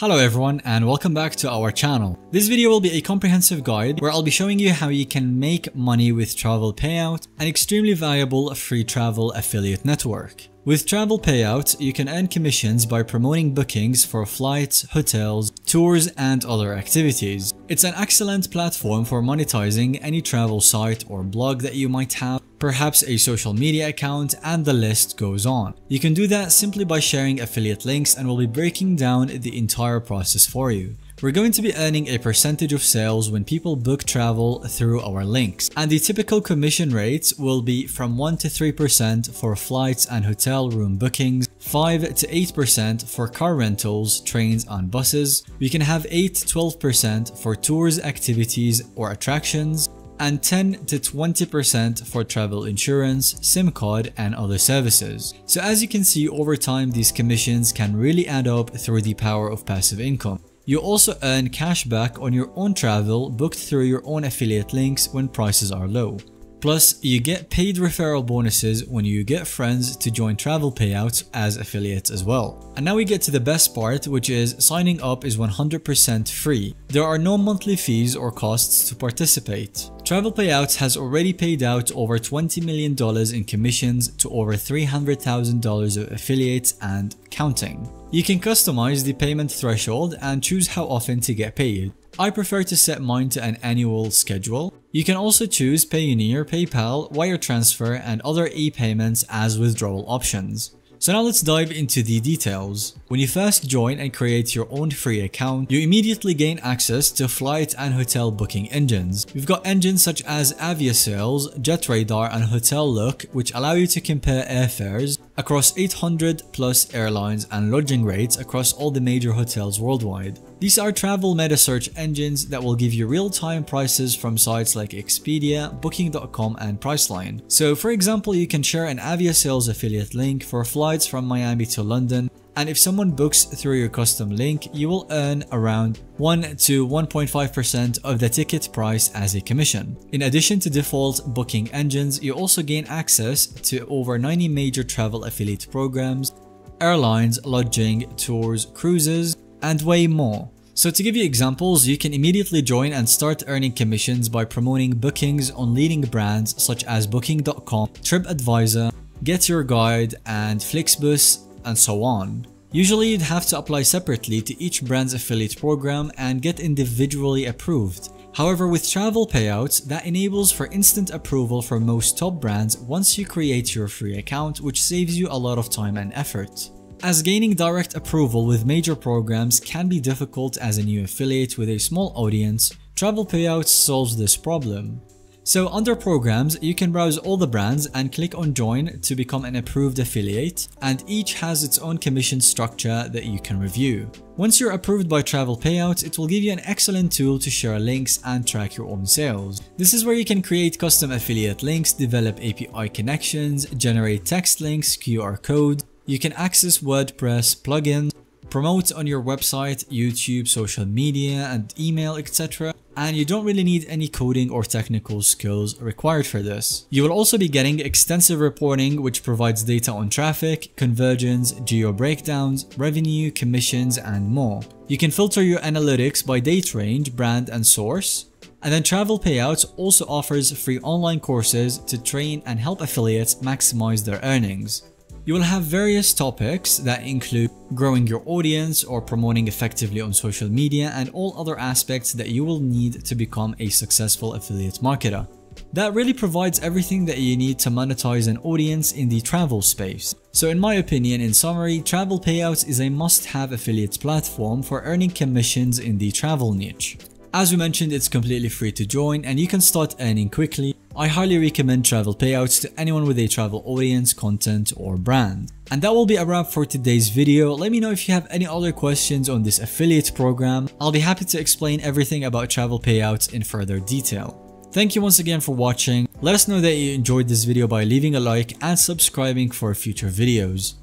Hello everyone and welcome back to our channel. This video will be a comprehensive guide where I'll be showing you how you can make money with Travelpayouts, an extremely valuable free travel affiliate network. With Travelpayouts, you can earn commissions by promoting bookings for flights, hotels, tours, and other activities. It's an excellent platform for monetizing any travel site or blog that you might have, perhaps a social media account, and the list goes on. You can do that simply by sharing affiliate links, and we'll be breaking down the entire process for you. We're going to be earning a percentage of sales when people book travel through our links, and the typical commission rates will be from 1 to 3% for flights and hotel room bookings, 5 to 8% for car rentals, trains and buses. We can have 8 to 12% for tours, activities or attractions, and 10 to 20% for travel insurance, SIM card and other services. So as you can see, over time these commissions can really add up through the power of passive income. You also earn cash back on your own travel booked through your own affiliate links when prices are low. Plus, you get paid referral bonuses when you get friends to join Travelpayouts as affiliates as well. And now we get to the best part, which is signing up is 100% free. There are no monthly fees or costs to participate. Travelpayouts has already paid out over $20 million in commissions to over $300,000 of affiliates and counting. You can customize the payment threshold and choose how often to get paid. I prefer to set mine to an annual schedule. You can also choose Payoneer, PayPal, wire transfer, and other e-payments as withdrawal options. So now let's dive into the details. When you first join and create your own free account, you immediately gain access to flight and hotel booking engines. We've got engines such as Aviasales, JetRadar, and HotelLook, which allow you to compare airfares across 800 plus airlines and lodging rates across all the major hotels worldwide. These are travel meta search engines that will give you real-time prices from sites like Expedia, Booking.com, and Priceline. So for example, you can share an Aviasales affiliate link for flights from Miami to London, and if someone books through your custom link, you will earn around 1 to 1.5% of the ticket price as a commission. In addition to default booking engines, you also gain access to over 90 major travel affiliate programs, airlines, lodging, tours, cruises, and way more. So to give you examples, you can immediately join and start earning commissions by promoting bookings on leading brands such as Booking.com, TripAdvisor, Get Your Guide, and Flixbus, and so on. Usually you'd have to apply separately to each brand's affiliate program and get individually approved. However, with Travelpayouts, that enables for instant approval for most top brands once you create your free account, which saves you a lot of time and effort. As gaining direct approval with major programs can be difficult as a new affiliate with a small audience, Travelpayouts solves this problem. So under programs, you can browse all the brands and click on join to become an approved affiliate, and each has its own commission structure that you can review. Once you're approved by Travelpayouts, it will give you an excellent tool to share links and track your own sales. This is where you can create custom affiliate links, develop API connections, generate text links, QR codes. You can access WordPress plugins, promote on your website, YouTube, social media, and email, etc. And you don't really need any coding or technical skills required for this. You will also be getting extensive reporting, which provides data on traffic, conversions, geo breakdowns, revenue, commissions, and more. You can filter your analytics by date range, brand, and source. And then Travelpayouts also offers free online courses to train and help affiliates maximize their earnings. You will have various topics that include growing your audience or promoting effectively on social media and all other aspects that you will need to become a successful affiliate marketer. That really provides everything that you need to monetize an audience in the travel space. So in my opinion, in summary, Travelpayouts is a must-have affiliate platform for earning commissions in the travel niche. As we mentioned, it's completely free to join and you can start earning quickly. I highly recommend Travelpayouts to anyone with a travel audience, content, or brand. And that will be a wrap for today's video. Let me know if you have any other questions on this affiliate program. I'll be happy to explain everything about Travelpayouts in further detail. Thank you once again for watching. Let us know that you enjoyed this video by leaving a like and subscribing for future videos.